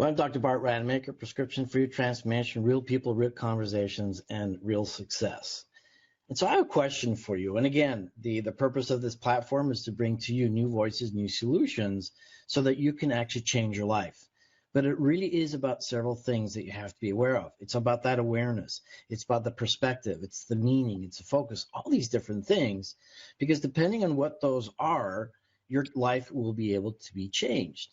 I'm Dr. Bart Rademacher, prescription for your transformation, real people, real conversations, and real success. And so I have a question for you. And again, the purpose of this platform is to bring to you new voices, new solutions, so that you can actually change your life. But it really is about several things that you have to be aware of. It's about that awareness. It's about the perspective. It's the meaning. It's the focus, all these different things, because depending on what those are, your life will be able to be changed.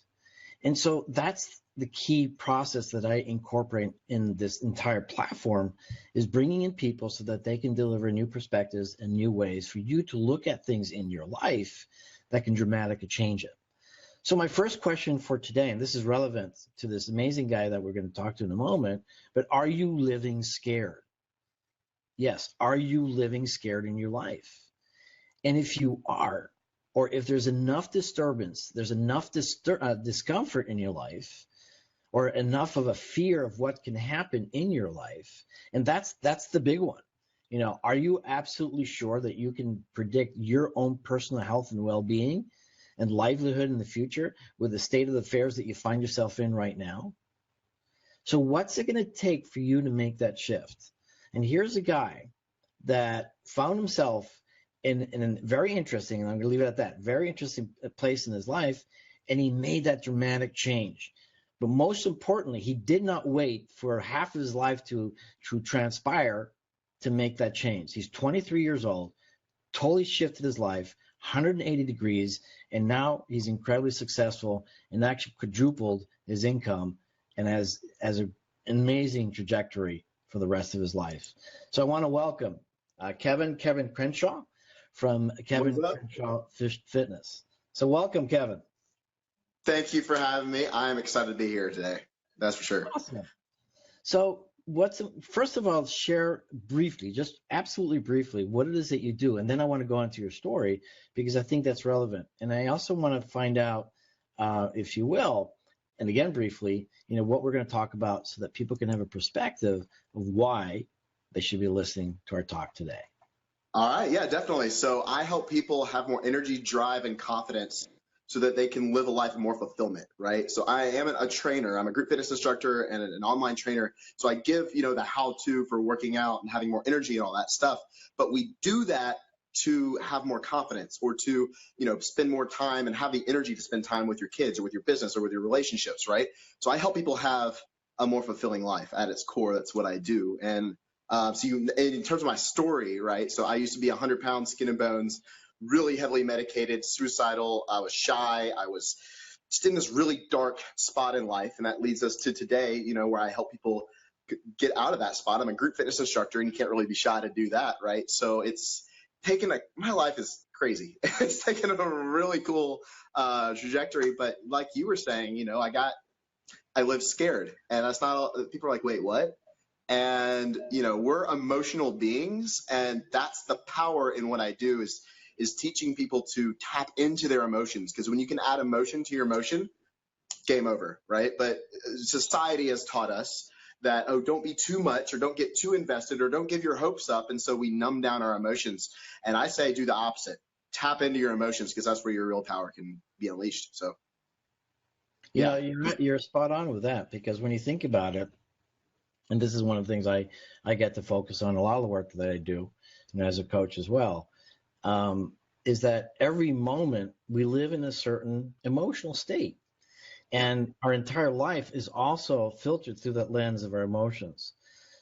And so that's the key process that I incorporate in this entire platform, is bringing in people so that they can deliver new perspectives and new ways for you to look at things in your life that can dramatically change it. So my first question for today, and this is relevant to this amazing guy that we're going to talk to in a moment, but are you living scared? Yes, are you living scared in your life? And if you are, or if there's enough disturbance, there's enough discomfort in your life, or enough of a fear of what can happen in your life, and that's the big one. You know, are you absolutely sure that you can predict your own personal health and well-being and livelihood in the future with the state of affairs that you find yourself in right now? So what's it going to take for you to make that shift? And here's a guy that found himself in a very interesting, and I'm going to leave it at that, very interesting place in his life, and he made that dramatic change. But most importantly, he did not wait for half of his life to transpire to make that change. He's 23 years old, totally shifted his life, 180 degrees, and now he's incredibly successful and actually quadrupled his income and has an amazing trajectory for the rest of his life. So I want to welcome Kevin Crenshaw from Kevin Crenshaw Fitness. So welcome, Kevin. Thank you for having me. I'm excited to be here today. That's for sure. Awesome. So first of all, share briefly, just absolutely briefly, what it is that you do. And then I want to go into your story because I think that's relevant. And I also want to find out, if you will, and again, briefly, you know, what we're going to talk about so that people can have a perspective of why they should be listening to our talk today. All right. Yeah, definitely. So I help people have more energy, drive, and confidence so that they can live a life of more fulfillment, right? So I am a trainer. I'm a group fitness instructor and an online trainer. So I give, you know, the how-to for working out and having more energy and all that stuff. But we do that to have more confidence or to, you know, spend more time and have the energy to spend time with your kids or with your business or with your relationships, right? So I help people have a more fulfilling life at its core. That's what I do. And in terms of my story, right? So I used to be 100 pounds, skin and bones, really heavily medicated, suicidal. I was shy. I was just in this really dark spot in life. And that leads us to today, you know, where I help people get out of that spot. I'm a group fitness instructor and you can't really be shy to do that, right? So it's taken my life is crazy. It's taken a really cool trajectory. But like you were saying, you know, I live scared, and that's not all. People are like, wait, what? And, you know, we're emotional beings, and that's the power in what I do is teaching people to tap into their emotions, because when you can add emotion to your emotion, game over, right? But society has taught us that, oh, don't be too much or don't get too invested or don't give your hopes up, and so we numb down our emotions. And I say do the opposite. Tap into your emotions, because that's where your real power can be unleashed. So yeah, you're spot on with that, because when you think about it, and this is one of the things I get to focus on a lot of the work that I do, you know, as a coach as well, is that every moment we live in a certain emotional state. And our entire life is also filtered through that lens of our emotions.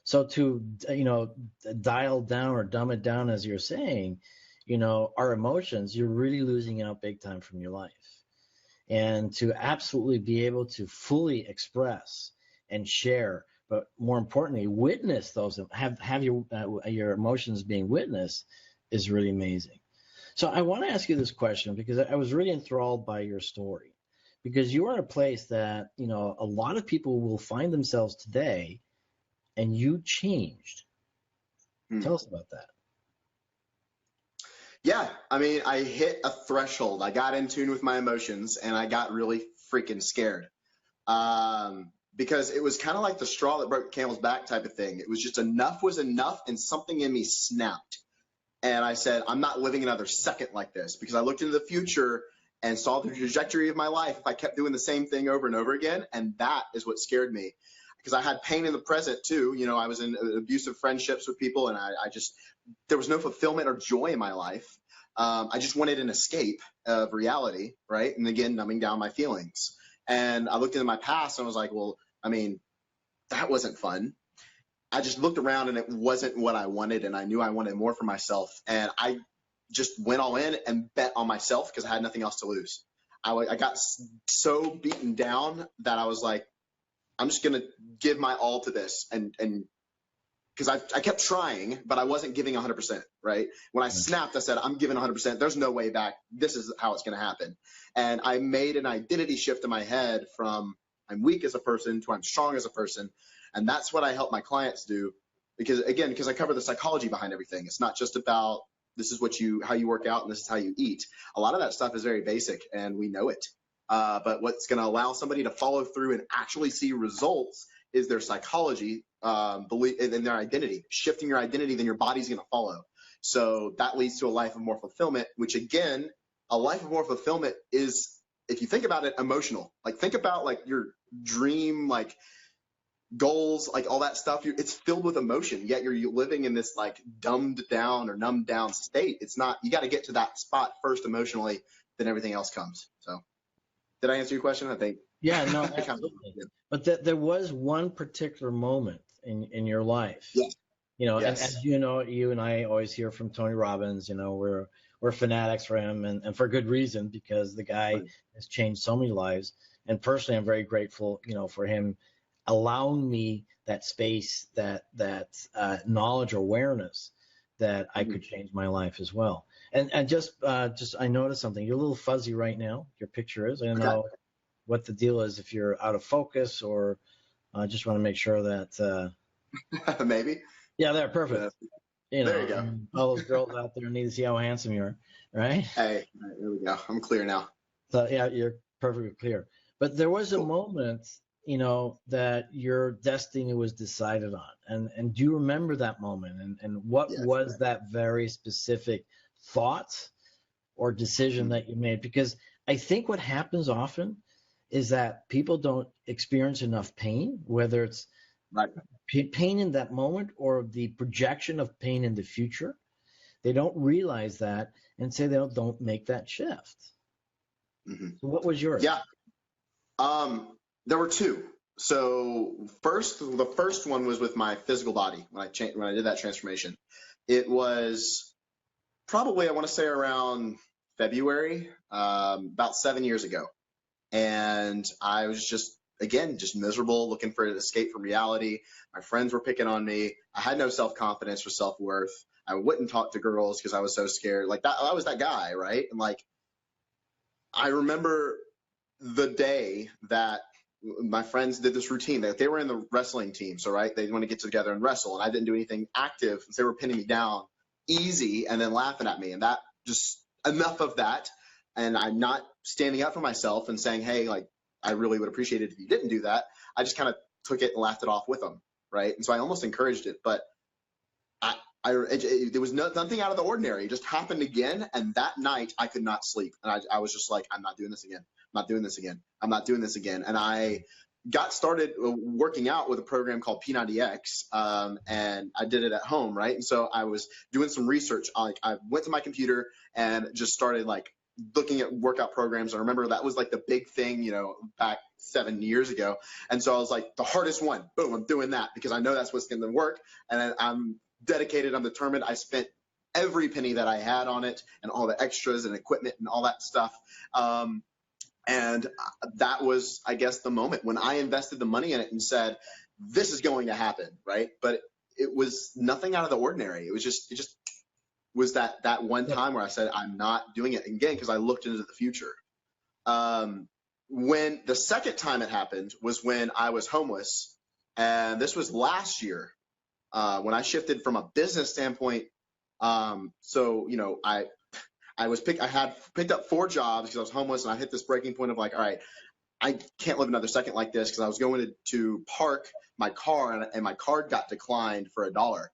So to, you know, dial down or dumb it down, as you're saying, you know, our emotions, you're really losing out big time from your life. And to absolutely be able to fully express and share, but more importantly, witness those, have your emotions being witnessed, is really amazing. So I want to ask you this question, because I was really enthralled by your story, because you are in a place that, you know, a lot of people will find themselves today, and you changed. Tell us about that. Yeah, I mean, I hit a threshold. I got in tune with my emotions, and I got really freaking scared. Because it was kind of like the straw that broke the camel's back type of thing. It was just enough was enough, and something in me snapped. And I said, I'm not living another second like this, because I looked into the future and saw the trajectory of my life if I kept doing the same thing over and over again. And that is what scared me, because I had pain in the present too. You know, I was in abusive friendships with people, and I just, there was no fulfillment or joy in my life. I just wanted an escape of reality, right? And again, numbing down my feelings. And I looked into my past and I was like, well, I mean, that wasn't fun. I just looked around and it wasn't what I wanted, and I knew I wanted more for myself. And I just went all in and bet on myself because I had nothing else to lose. I got so beaten down that I was like, I'm just going to give my all to this. And because I kept trying, but I wasn't giving 100%, right? When I snapped, I said, I'm giving 100%. There's no way back. This is how it's going to happen. And I made an identity shift in my head from I'm weak as a person to I'm strong as a person. And that's what I help my clients do, because I cover the psychology behind everything. It's not just about this is how you work out and this is how you eat. A lot of that stuff is very basic and we know it. But what's going to allow somebody to follow through and actually see results is their psychology, belief, and their identity. Shifting your identity, then your body's going to follow. So that leads to a life of more fulfillment, which again, a life of more fulfillment is, if you think about it, emotional. Like think about like your dream, like goals, like all that stuff. It's filled with emotion, yet you're living in this like dumbed down or numbed down state. It's not, you got to get to that spot first emotionally, then everything else comes. So did I answer your question? I think. Yeah, no, absolutely. But there was one particular moment in your life. Yes. You know, Yes. and as you know, you and I always hear from Tony Robbins. You know, we're fanatics for him, and for good reason, because the guy has changed so many lives. And personally, I'm very grateful, you know, for him allowing me that space, that knowledge or awareness that I could change my life as well. And just I noticed something. You're a little fuzzy right now. Your picture is. I don't know what the deal is, if you're out of focus, or I just want to make sure that maybe. Yeah, they're perfect. You know, there you go. All those girls out there need to see how handsome you are, right? Hey, there we go. I'm clear now. So yeah, you're perfectly clear. But there was a moment, you know, that your destiny was decided on. And do you remember that moment? And what was that very specific thought or decision that you made? Because I think what happens often is that people don't experience enough pain, whether it's pain in that moment or the projection of pain in the future. They don't realize that, and say they don't make that shift. So what was yours? Yeah. There were two. So the first one was with my physical body when I did that transformation. It was probably, I want to say, around February, about 7 years ago. And I was just miserable, looking for an escape from reality. My friends were picking on me. I had no self-confidence or self-worth. I wouldn't talk to girls because I was so scared. Like that, I was that guy, right? And like, I remember the day that my friends did this routine. They were in the wrestling team, so right, they want to get together and wrestle, and I didn't do anything active. They were pinning me down easy and then laughing at me, and that just enough of that. And I'm not standing up for myself and saying, hey, like, I really would appreciate it if you didn't do that. I just kind of took it and laughed it off with them, right? And so I almost encouraged it, but there was nothing out of the ordinary. It just happened again, and that night I could not sleep, and I was just like, I'm not doing this again. I'm not doing this again. I'm not doing this again. And I got started working out with a program called P90X, and I did it at home, right? And so I was doing some research. I went to my computer and just started like looking at workout programs. I remember that was like the big thing, you know, back 7 years ago. And so I was like, the hardest one, boom, I'm doing that because I know that's what's going to work. And I'm dedicated, I'm determined. I spent every penny that I had on it and all the extras and equipment and all that stuff. And that was, I guess, the moment when I invested the money in it and said, this is going to happen, right? But it was nothing out of the ordinary. It just was that one time where I said, I'm not doing it again, because I looked into the future. When the second time it happened was when I was homeless. And this was last year, when I shifted from a business standpoint. So, you know, I had picked up 4 jobs because I was homeless, and I hit this breaking point of like, all right, I can't live another second like this, because I was going to park my car and my card got declined for $1.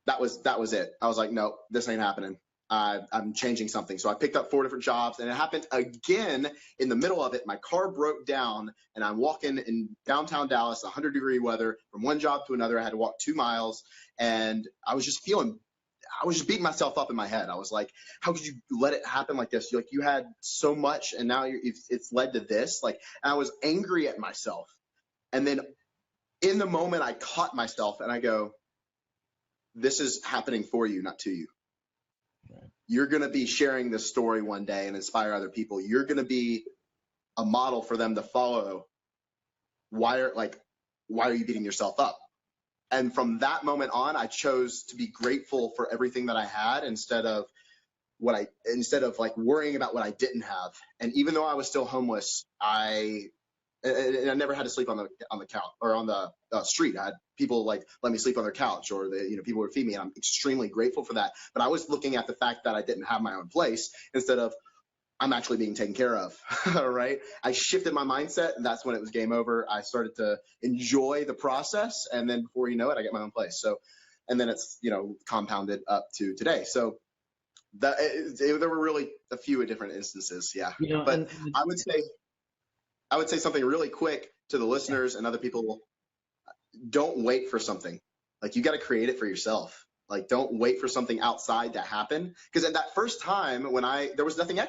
That was it. I was like, no, this ain't happening. I'm changing something. So I picked up 4 different jobs, and it happened again in the middle of it. My car broke down, and I'm walking in downtown Dallas, 100-degree weather, from one job to another. I had to walk 2 miles, and I was just beating myself up in my head. I was like, how could you let it happen like this? You had so much, and now it's led to this. Like, and I was angry at myself. And then in the moment, I caught myself, and I go, this is happening for you, not to you. You're going to be sharing this story one day and inspire other people. You're going to be a model for them to follow. Why are you beating yourself up? And from that moment on, I chose to be grateful for everything that I had instead of like worrying about what I didn't have. And even though I was still homeless, I never had to sleep on the couch or on the street. I had people like let me sleep on their couch, or people would feed me, and I'm extremely grateful for that. But I was looking at the fact that I didn't have my own place instead of I'm actually being taken care of. Right? I shifted my mindset, and that's when it was game over. I started to enjoy the process, and then before you know it, I get my own place. So, and then it's compounded up to today. So there were really a few different instances, yeah. But I would say something really quick to the listeners and other people. Don't wait for something. Like, you got to create it for yourself. Like, don't wait for something outside to happen. Because at that first time when there was nothing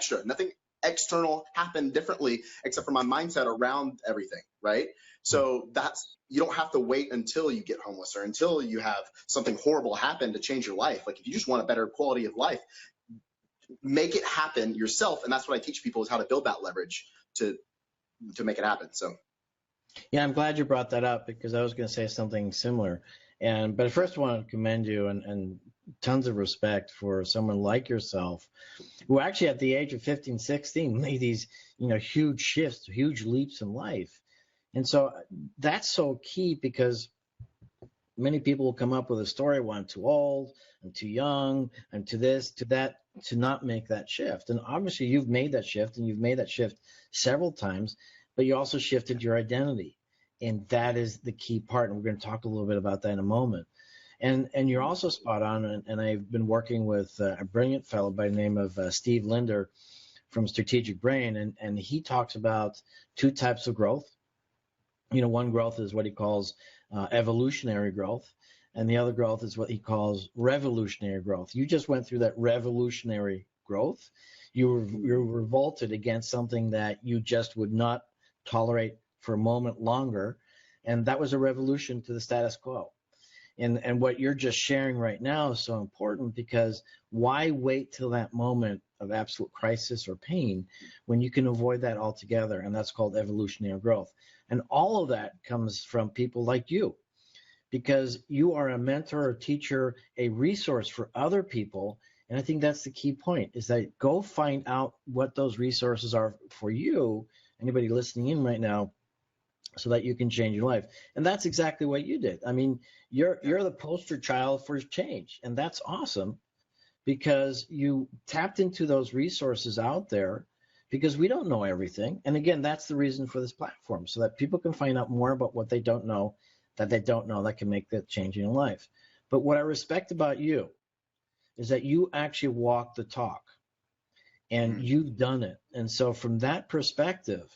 external happened differently except for my mindset around everything. Right. So you don't have to wait until you get homeless or until you have something horrible happen to change your life. Like, if you just want a better quality of life, make it happen yourself. And that's what I teach people, is how to build that leverage to make it happen. So, yeah, I'm glad you brought that up, because I was going to say something similar. But first I want to commend you and tons of respect for someone like yourself, who actually at the age of 15, 16 made these, huge shifts, huge leaps in life. And so that's so key, because many people will come up with a story, well, I'm too old, I'm too young, I'm too this, to that, to not make that shift. And obviously you've made that shift, and you've made that shift several times, but you also shifted your identity. And that is the key part. And we're going to talk a little bit about that in a moment. And you're also spot on. And I've been working with a brilliant fellow by the name of Steve Linder from Strategic Brain. And he talks about 2 types of growth. One growth is what he calls evolutionary growth. And the other growth is what he calls revolutionary growth. You just went through that revolutionary growth. You revolted against something that you just would not tolerate for a moment longer. And that was a revolution to the status quo. And what you're just sharing right now is so important, because why wait till that moment of absolute crisis or pain when you can avoid that altogether? And that's called evolutionary growth. And all of that comes from people like you, because you are a mentor, a teacher, a resource for other people. And I think that's the key point, is that go find out what those resources are for you, anybody listening in right now, so that you can change your life. And that's exactly what you did. I mean, you're the poster child for change, and that's awesome, because you tapped into those resources out there, because we don't know everything. And again, that's the reason for this platform, so that people can find out more about what they don't know, that can make that change in life. But what I respect about you is that you actually walk the talk, and you've done it. And so from that perspective,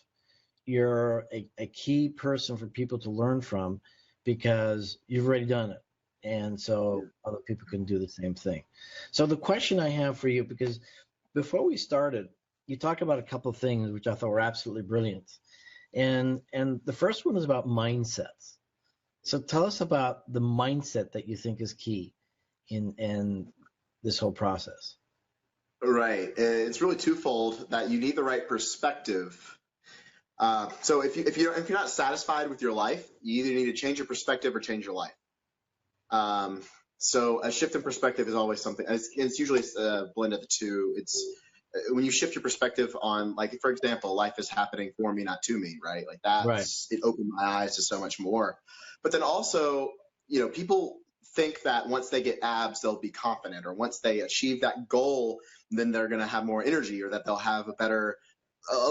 you're a key person for people to learn from, because you've already done it. And so other people can do the same thing. So the question I have for you, because before we started, you talked about a couple of things which I thought were absolutely brilliant. And the first one is about mindsets. So tell us about the mindset that you think is key in this whole process. Right. It's really twofold, that you need the right perspective. So if you're not satisfied with your life, you either need to change your perspective or change your life. So a shift in perspective is always something. It's usually a blend of the two. It's when you shift your perspective on, like, for example, life is happening for me, not to me, right? Like it opened my eyes to so much more. But then also, people think that once they get abs, they'll be confident, or once they achieve that goal, then they're going to have more energy, or that they'll have a better,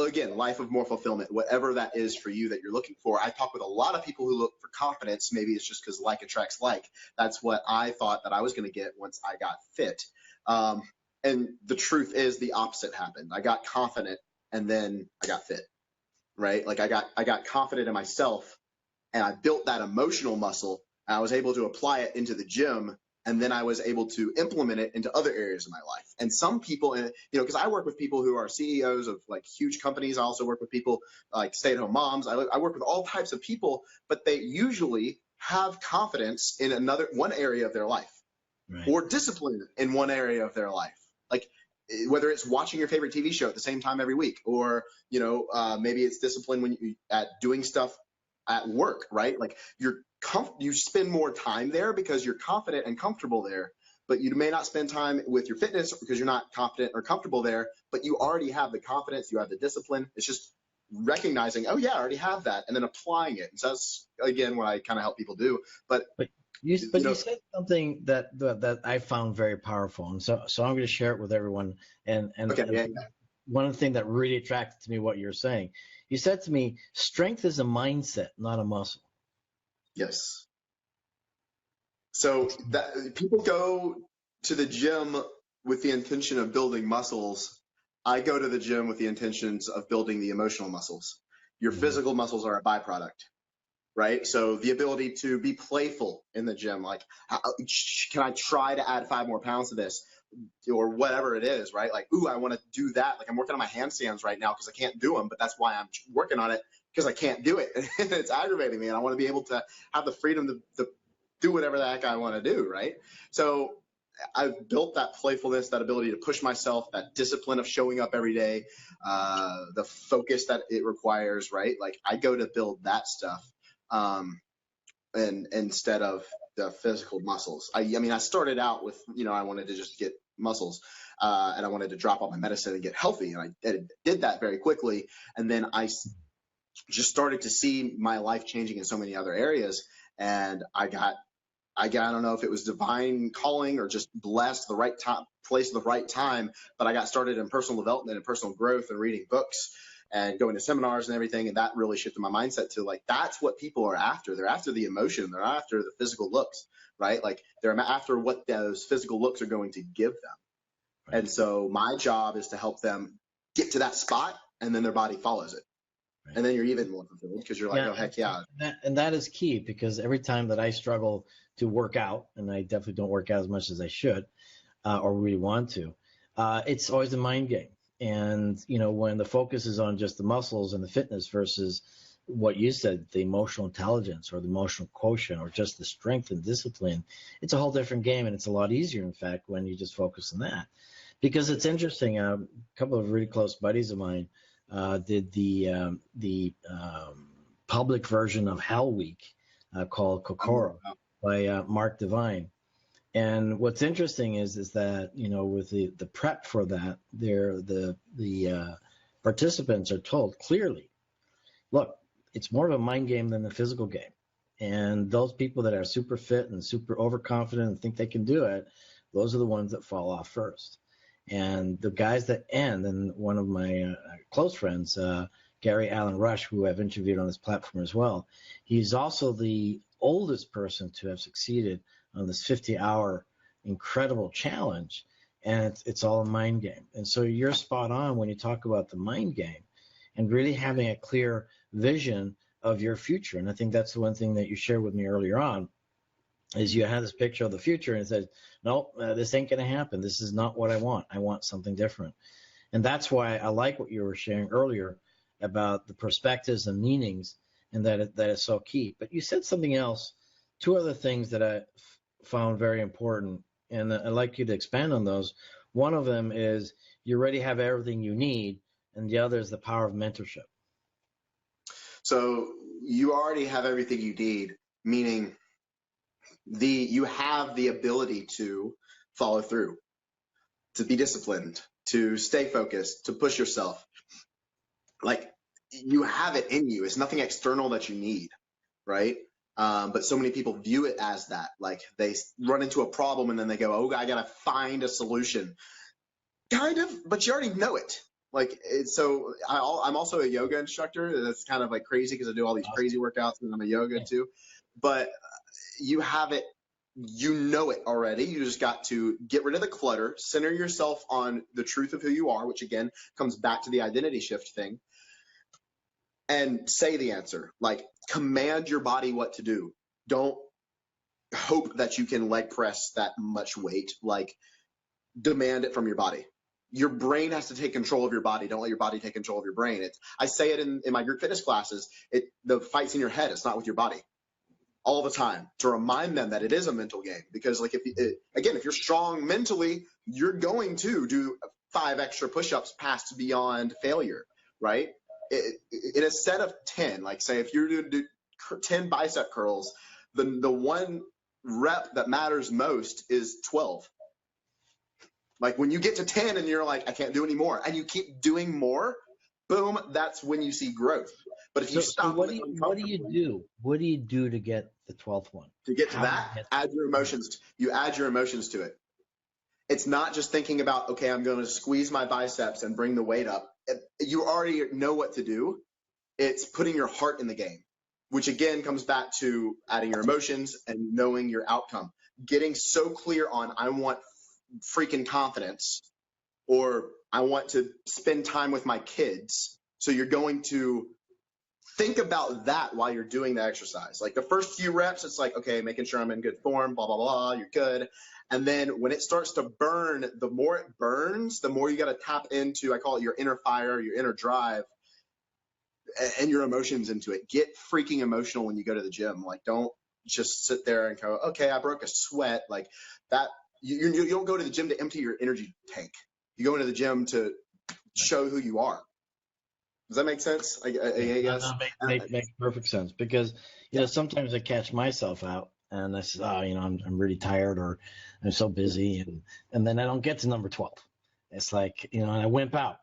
again, life of more fulfillment, whatever that is for you that you're looking for. I talk with a lot of people who look for confidence. Maybe it's just because like attracts like. That's what I thought that I was going to get once I got fit. And the truth is the opposite happened. I got confident and then I got fit, right? Like I got confident in myself and I built that emotional muscle. And I was able to apply it into the gym, and then I was able to implement it into other areas of my life. And some people, and because I work with people who are CEOs of like huge companies. I also work with people like stay-at-home moms. I work with all types of people, but they usually have confidence in one area of their life, Right. or discipline in one area of their life. Like whether it's watching your favorite TV show at the same time every week, or maybe it's discipline when you at doing stuff at work, right? Like you spend more time there because you're confident and comfortable there, but you may not spend time with your fitness because you're not confident or comfortable there, but you already have the confidence, you have the discipline. It's just recognizing, oh yeah, I already have that, and then applying it. And so that's again what I kind of help people do. But you said something that I found very powerful, and so I'm going to share it with everyone. And okay, yeah. One of the things that really attracted to me what you're saying, you said to me, strength is a mindset, not a muscle. Yes. So that people go to the gym with the intention of building muscles. I go to the gym with the intentions of building the emotional muscles. Your physical muscles are a byproduct, right? So the ability to be playful in the gym, like, can I try to add 5 more pounds to this, or whatever it is, right? Like, ooh, I want to do that. Like, I'm working on my handstands right now because I can't do them, but that's why I'm working on it, because I can't do it. And it's aggravating me, and I want to be able to have the freedom to do whatever the heck I want to do, right? So I've built that playfulness, that ability to push myself, that discipline of showing up every day, the focus that it requires, right? Like, I go to build that stuff, and instead of the physical muscles. I mean, I started out with, I wanted to just get muscles, and I wanted to drop all my medicine and get healthy, and I did that very quickly. And then I just started to see my life changing in so many other areas, and I don't know if it was divine calling or just blessed, the right time, place at the right time, but I got started in personal development and personal growth and reading books and going to seminars and everything. And that really shifted my mindset to, like, that's what people are after. They're after the emotion. They're after the physical looks, right? Like, they're after what those physical looks are going to give them. Right. And so my job is to help them get to that spot, and then their body follows it. Right. And then you're even more fulfilled because you're like, oh, heck yeah. And that is key, because every time that I struggle to work out, and I definitely don't work out as much as I should, or really want to, it's always a mind game. And, when the focus is on just the muscles and the fitness versus what you said, the emotional intelligence or the emotional quotient or just the strength and discipline, it's a whole different game. And it's a lot easier, in fact, when you just focus on that. Because it's interesting, a couple of really close buddies of mine did the public version of Hell Week called Kokoro by Mark Divine. And what's interesting is that, with the prep for that, the participants are told clearly, look, it's more of a mind game than the physical game. And those people that are super fit and super overconfident and think they can do it, those are the ones that fall off first. And the guys that end, and one of my close friends, Gary Allen Rush, who I've interviewed on this platform as well, he's also the oldest person to have succeeded on this 50-hour incredible challenge. And it's all a mind game. And so you're spot on when you talk about the mind game and really having a clear vision of your future. And I think that's the one thing that you shared with me earlier on, is you had this picture of the future and said, no, this ain't going to happen. This is not what I want. I want something different. And that's why I like what you were sharing earlier about the perspectives and meanings, and that is so key. But you said something else, 2 other things that I found very important, and I'd like you to expand on those. One of them is you already have everything you need, and the other is the power of mentorship. So you already have everything you need, meaning you have the ability to follow through, to be disciplined, to stay focused, to push yourself. Like, you have it in you. It's nothing external that you need, right? But so many people view it as that. Like, they run into a problem and then they go, oh, I got to find a solution. Kind of, but you already know it. Like, so I'm also a yoga instructor. That's kind of like crazy because I do all these crazy workouts and I'm a yoga too. But you have it you know it already. You just got to get rid of the clutter, center yourself on the truth of who you are, which again comes back to the identity shift thing, and say the answer. Like, command your body what to do. Don't hope that you can leg press that much weight. Like, demand it from your body. Your brain has to take control of your body. Don't let your body take control of your brain. I say it in my group fitness classes. The fight's in your head. It's not with your body. All the time, to remind them that it is a mental game. Because like, if you're strong mentally, you're going to do 5 extra push-ups past beyond failure, right? In a set of 10, like say if you're doing 10 bicep curls, the one rep that matters most is 12. Like when you get to 10 and you're like, I can't do any more, and you keep doing more, boom, that's when you see growth. But if you stop, what do you do? What do you do to get the 12th one? To get to that, add your emotions. You add your emotions to it. It's not just thinking about, okay, I'm going to squeeze my biceps and bring the weight up. You already know what to do. It's putting your heart in the game, which again comes back to adding your emotions and knowing your outcome. Getting so clear on, I want freaking confidence, or I want to spend time with my kids. So you're going to think about that while you're doing the exercise. Like the first few reps, it's like, okay, making sure I'm in good form, blah, blah, blah, you're good. And then when it starts to burn, the more it burns, the more you got to tap into, I call it your inner fire, your inner drive, and your emotions into it. Get freaking emotional when you go to the gym. Like, don't just sit there and go, okay, I broke a sweat. Like that, you don't go to the gym to empty your energy tank. You go into the gym to show who you are. Does that make sense? I guess. Makes perfect sense, because sometimes I catch myself out and I say, I'm really tired, or I'm so busy, and then I don't get to number 12. It's like, and I wimp out,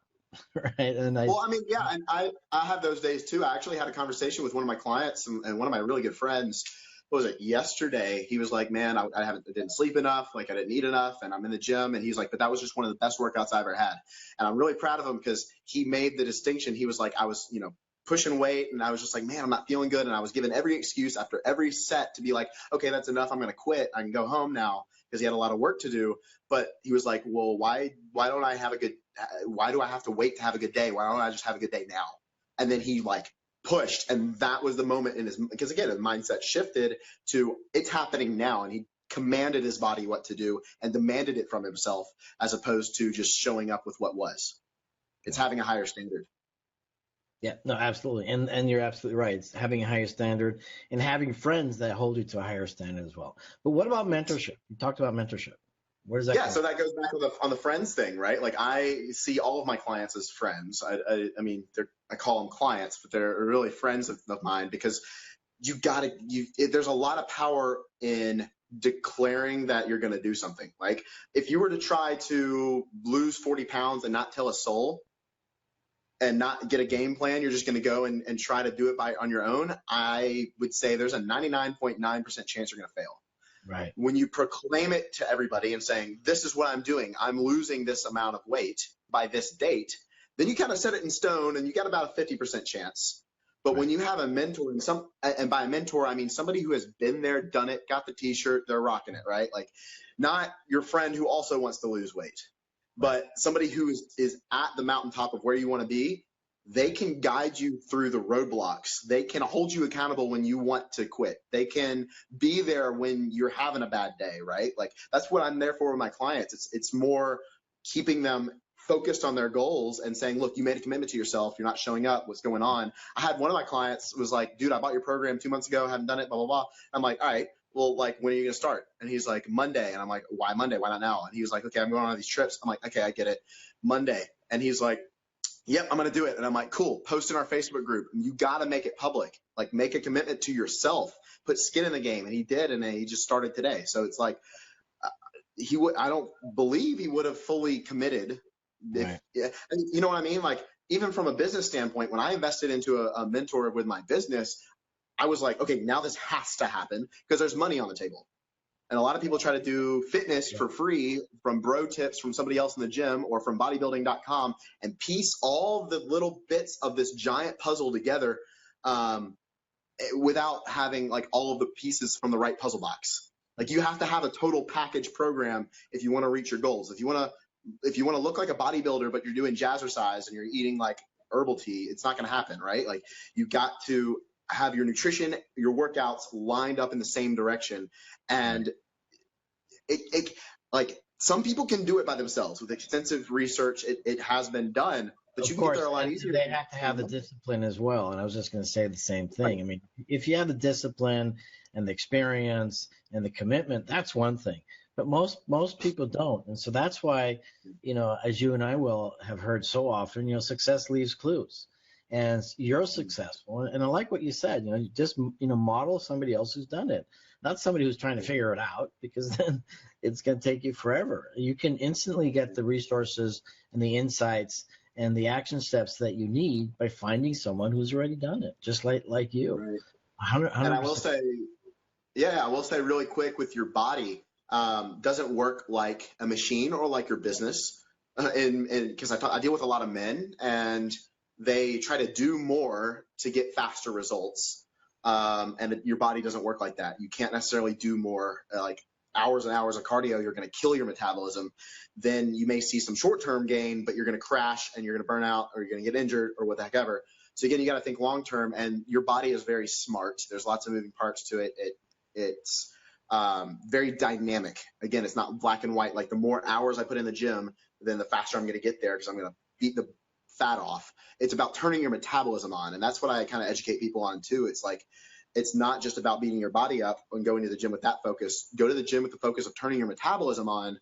right? And I have those days too. I actually had a conversation with one of my clients and one of my really good friends. What was it, yesterday? He was like, man, I didn't sleep enough, like I didn't eat enough, and I'm in the gym. And he's like, but that was just one of the best workouts I ever had. And I'm really proud of him because he made the distinction. He was like, I was, pushing weight, and I was just like, man, I'm not feeling good. And I was given every excuse after every set to be like, okay, that's enough. I'm going to quit. I can go home now, because he had a lot of work to do. But he was like, well, why do I have to wait to have a good day? Why don't I just have a good day now? And then he like pushed, and that was the moment because again, his mindset shifted to, it's happening now, and he commanded his body what to do and demanded it from himself, as opposed to just showing up with what was. It's having a higher standard. Yeah, no, absolutely. And you're absolutely right. It's having a higher standard and having friends that hold you to a higher standard as well. But what about mentorship? You talked about mentorship. Where does that come so that goes back on the friends thing, right? Like, I see all of my clients as friends. I mean, I call them clients, but they're really friends of mine, because there's a lot of power in declaring that you're going to do something. Like, if you were to try to lose 40 pounds and not tell a soul and not get a game plan, you're just going to go and try to do it on your own, I would say there's a 99.9% chance you're going to fail. Right. When you proclaim it to everybody and saying, this is what I'm doing, I'm losing this amount of weight by this date, then you kind of set it in stone, and you got about a 50% chance. But when you have a mentor, and by a mentor, I mean somebody who has been there, done it, got the t-shirt, they're rocking it, right? Like, not your friend who also wants to lose weight, but somebody who is at the mountaintop of where you want to be. They can guide you through the roadblocks. They can hold you accountable when you want to quit. They can be there when you're having a bad day, right? Like, that's what I'm there for with my clients. It's more keeping them focused on their goals and saying, look, you made a commitment to yourself. You're not showing up. What's going on? I had one of my clients was like, dude, I bought your program 2 months ago. Haven't done it, blah, blah, blah. I'm like, all right, well, like, when are you going to start? And he's like, Monday. And I'm like, why Monday? Why not now? And he was like, okay, I'm going on these trips. I'm like, okay, I get it. Monday. And he's like, yep, I'm going to do it. And I'm like, cool, post in our Facebook group. You got to make it public. Like, make a commitment to yourself, put skin in the game. And he did. And he just started today. So it's like, I don't believe he would have fully committed. And you know what I mean? Like, even from a business standpoint, when I invested into a mentor with my business, I was like, okay, now this has to happen, because there's money on the table. And a lot of people try to do fitness for free from bro tips from somebody else in the gym or from bodybuilding.com and piece all the little bits of this giant puzzle together without having like all of the pieces from the right puzzle box. Like you have to have a total package program if you want to reach your goals. If you want to look like a bodybuilder, but you're doing jazzercise and you're eating like herbal tea, it's not going to happen, right? Like you got to have your nutrition, your workouts lined up in the same direction. And it like some people can do it by themselves with extensive research. It has been done, but you can get there a lot easier. They have to have the discipline as well. And I was just going to say the same thing. I mean, if you have the discipline and the experience and the commitment, that's one thing. But most people don't. And so that's why, as you and I will have heard so often, success leaves clues. And you're successful. And I like what you said, you just, model somebody else who's done it, not somebody who's trying to figure it out, because then it's going to take you forever. You can instantly get the resources and the insights and the action steps that you need by finding someone who's already done it, just like you. Right. 100%. And I will say really quick, with your body, doesn't work like a machine or like your business. Because I deal with a lot of men, and they try to do more to get faster results. And your body doesn't work like that. You can't necessarily do more, like hours and hours of cardio. You're going to kill your metabolism. Then you may see some short-term gain, but you're going to crash and you're going to burn out, or you're going to get injured, or what the heck ever. So again, you got to think long-term, and your body is very smart. There's lots of moving parts to it. It's very dynamic. Again, it's not black and white. Like the more hours I put in the gym, then the faster I'm going to get there, because I'm going to beat the fat off. It's about turning your metabolism on. And that's what I kind of educate people on too. It's like, it's not just about beating your body up and going to the gym with that focus. Go to the gym with the focus of turning your metabolism on,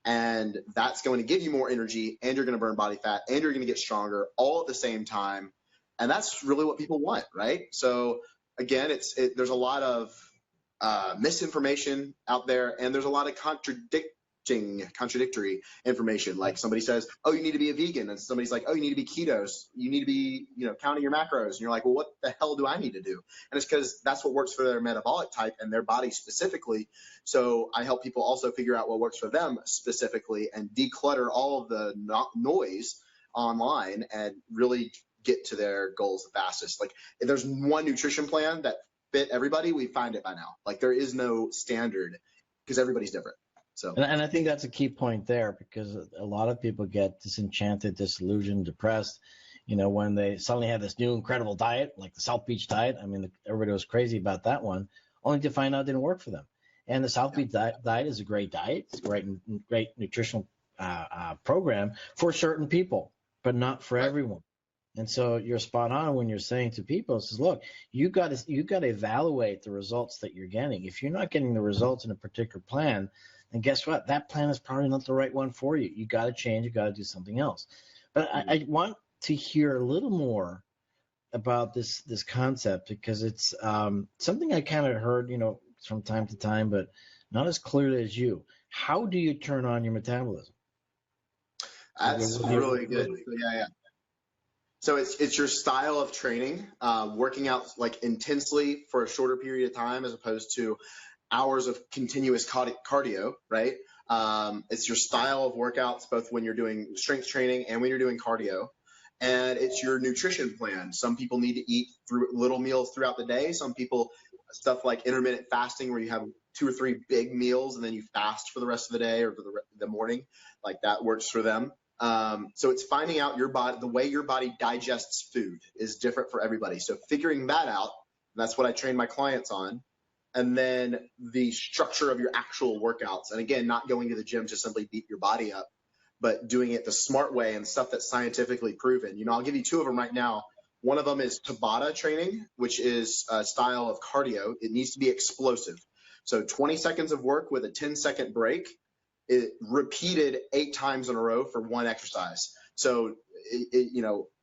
and that's going to give you more energy, and you're going to burn body fat, and you're going to get stronger all at the same time. And that's really what people want, right? So again, there's a lot of misinformation out there, and there's a lot of contradictory information. Like somebody says, oh, you need to be a vegan, and somebody's like, oh, you need to be keto, you need to be counting your macros, and you're like, well, what the hell do I need to do? And it's because that's what works for their metabolic type and their body specifically. So I help people also figure out what works for them specifically and declutter all of the noise online and really get to their goals the fastest. Like if there's one nutrition plan that fit everybody, we find it by now. Like there is no standard, because everybody's different. So, and I think that's a key point there, because a lot of people get disenchanted, disillusioned, depressed, when they suddenly have this new incredible diet, like the South Beach diet. I mean, everybody was crazy about that one, only to find out it didn't work for them. And the South Beach diet is a great diet. It's a great nutritional program for certain people, but not for everyone. And so you're spot on when you're saying to people, says, look, you got to evaluate the results that you're getting. If you're not getting the results in a particular plan, and guess what? That plan is probably not the right one for you. You got to change. You got to do something else. But I want to hear a little more about this concept, because it's something I kind of heard, from time to time, but not as clearly as you. How do you turn on your metabolism? That's really good. Yeah. So it's your style of training, working out like intensely for a shorter period of time as opposed to hours of continuous cardio, right? It's your style of workouts, both when you're doing strength training and when you're doing cardio. And it's your nutrition plan. Some people need to eat through little meals throughout the day. Some people, stuff like intermittent fasting, where you have 2 or 3 big meals and then you fast for the rest of the day or for the morning, like that works for them. So it's finding out your body, the way your body digests food is different for everybody. So figuring that out, that's what I train my clients on. And then the structure of your actual workouts. And again, not going to the gym to simply beat your body up, but doing it the smart way and stuff that's scientifically proven. I'll give you 2 of them right now. One of them is Tabata training, which is a style of cardio. It needs to be explosive. So 20 seconds of work with a 10-second break, repeated 8 times in a row for one exercise. So it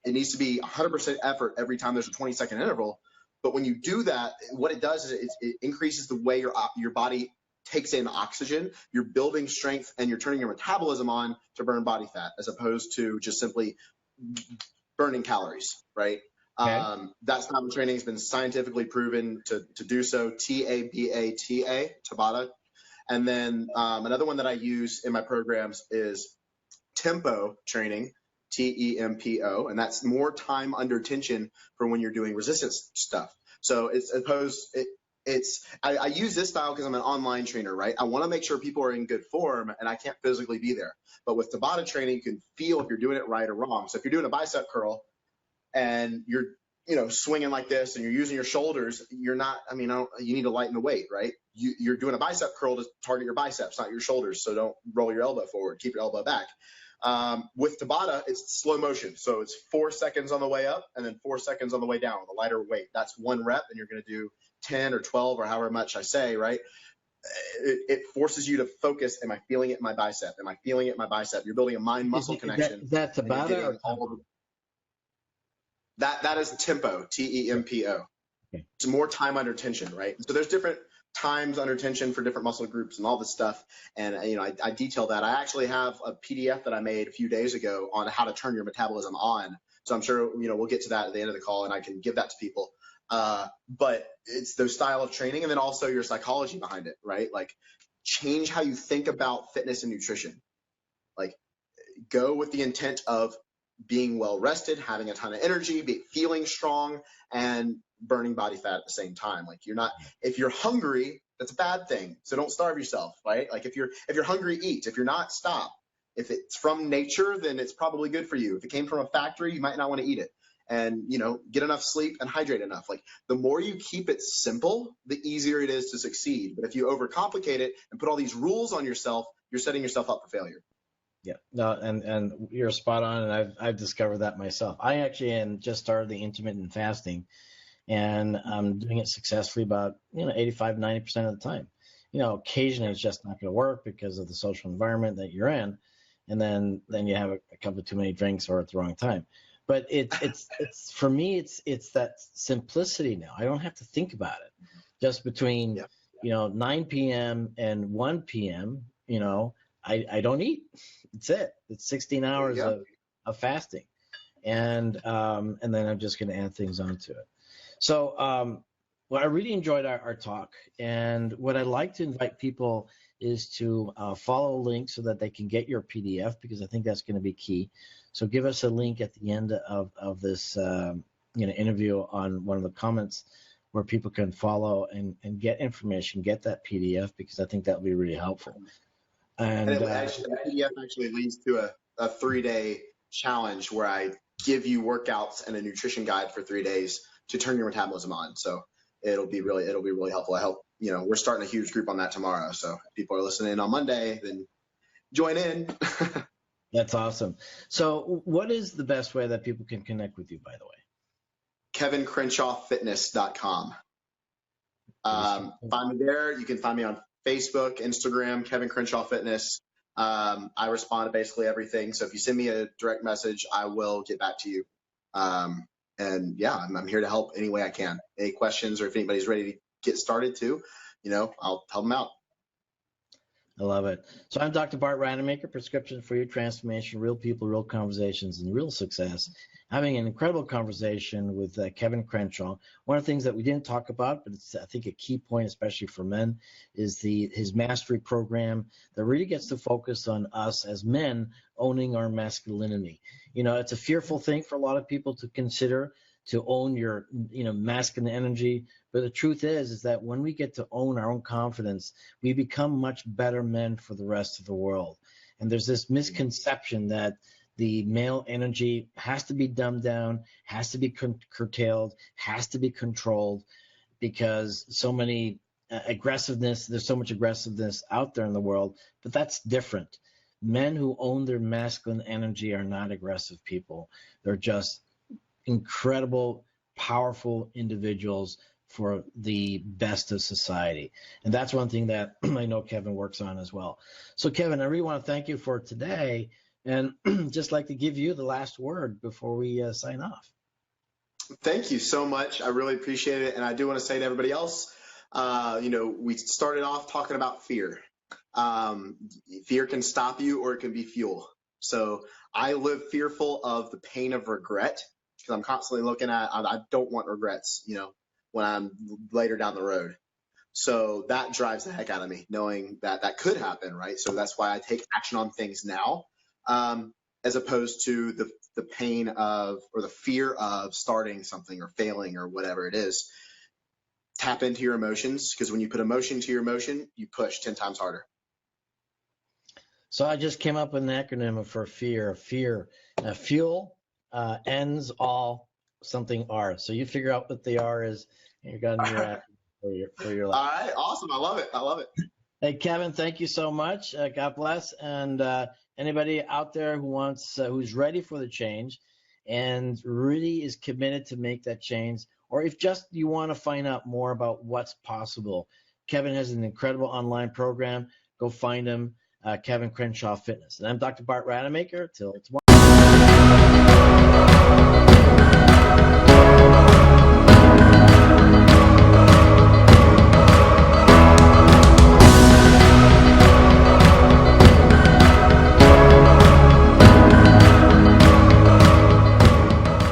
needs to be 100% effort every time there's a 20-second interval. But when you do that, what it does is it increases the way your body takes in oxygen. You're building strength and you're turning your metabolism on to burn body fat, as opposed to just simply burning calories, right? Okay. That style of training has been scientifically proven to do so. Tabata, Tabata. And then another one that I use in my programs is tempo training, TEMPO, and that's more time under tension for when you're doing resistance stuff. So it's I use this style because I'm an online trainer, right? I want to make sure people are in good form and I can't physically be there. But with Tabata training, you can feel if you're doing it right or wrong. So if you're doing a bicep curl and you're, swinging like this and you're using your shoulders, you're not, you need to lighten the weight, right? You're doing a bicep curl to target your biceps, not your shoulders. So don't roll your elbow forward, keep your elbow back. With Tabata, it's slow motion. So it's 4 seconds on the way up and then 4 seconds on the way down with a lighter weight. That's one rep, and you're going to do 10 or 12 or however much I say, right? It forces you to focus. Am I feeling it in my bicep? Am I feeling it in my bicep? You're building a mind-muscle connection. That's Tabata? That is tempo, Tempo. Okay. It's more time under tension, right? So there's different times under tension for different muscle groups and all this stuff. And, I detail that. I actually have a PDF that I made a few days ago on how to turn your metabolism on. So I'm sure, we'll get to that at the end of the call and I can give that to people. But it's those style of training and then also your psychology behind it, right? Like change how you think about fitness and nutrition. Like go with the intent of being well rested, having a ton of energy, feeling strong, and burning body fat at the same time. Like if you're hungry, that's a bad thing. So don't starve yourself, right? Like if you're hungry, eat. If you're not, stop. If it's from nature, then it's probably good for you. If it came from a factory, you might not want to eat it. And, get enough sleep and hydrate enough. Like the more you keep it simple, the easier it is to succeed. But if you overcomplicate it and put all these rules on yourself, you're setting yourself up for failure. Yeah, no, and you're spot on, and I've discovered that myself. I actually just started the intermittent fasting, and I'm doing it successfully about 85-90% of the time. Occasionally it's just not going to work because of the social environment that you're in, and then you have a couple of too many drinks or at the wrong time. But it's for me it's that simplicity now. I don't have to think about it. Just between 9 p.m. and 1 p.m. I don't eat. It's it. It's 16 hours of fasting, and then I'm just going to add things onto it. So, I really enjoyed our talk, and what I'd like to invite people is to follow a link so that they can get your PDF, because I think that's going to be key. So give us a link at the end of this interview on one of the comments where people can follow and get information, get that PDF, because I think that will be really helpful. And the PDF actually leads to a 3-day challenge where I give you workouts and a nutrition guide for 3 days to turn your metabolism on. So it'll be really helpful. I hope, we're starting a huge group on that tomorrow. So if people are listening on Monday, then join in. That's awesome. So what is the best way that people can connect with you, by the way? KevinCrenshawFitness.com. Find me there. You can find me on Facebook, Instagram, Kevin Crenshaw Fitness. I respond to basically everything. So if you send me a direct message, I will get back to you. And yeah, I'm here to help any way I can. Any questions, or if anybody's ready to get started too, I'll help them out. I love it. So I'm Dr. Bart Rademacher, Prescription for Your Transformation, Real People, Real Conversations, and Real Success. Having an incredible conversation with Kevin Crenshaw. One of the things that we didn't talk about, but it's, I think, a key point, especially for men, is his mastery program that really gets to focus on us as men owning our masculinity. It's a fearful thing for a lot of people to consider, to own your masculine energy. But the truth is that when we get to own our own confidence, we become much better men for the rest of the world. And there's this misconception that the male energy has to be dumbed down, has to be curtailed, has to be controlled, because so many there's so much aggressiveness out there in the world. But that's different. Men who own their masculine energy are not aggressive people. They're just incredible, powerful individuals for the best of society. And that's one thing that I know Kevin works on as well. So Kevin, I really want to thank you for today, and just like to give you the last word before we sign off. Thank you so much. I really appreciate it. And I do want to say to everybody else, we started off talking about fear. Fear can stop you or it can be fuel. So I live fearful of the pain of regret, because I'm constantly looking at, I don't want regrets, when I'm later down the road. So that drives the heck out of me, knowing that that could happen, right? So that's why I take action on things now, as opposed to the pain of, or the fear of starting something or failing or whatever it is. tap into your emotions, because when you put emotion to your emotion, you push 10 times harder. So I just came up with an acronym for fear. Fear, fuel, ends, all, something R. So you figure out what the R is, and you got a new acronym for your life. All right, awesome. I love it. I love it. Hey, Kevin, thank you so much. God bless. And anybody out there who wants, who's ready for the change and really is committed to make that change, or if just you want to find out more about what's possible, Kevin has an incredible online program. Go find him, Kevin Crenshaw Fitness. And I'm Dr. Bart Rademacher. Till tomorrow.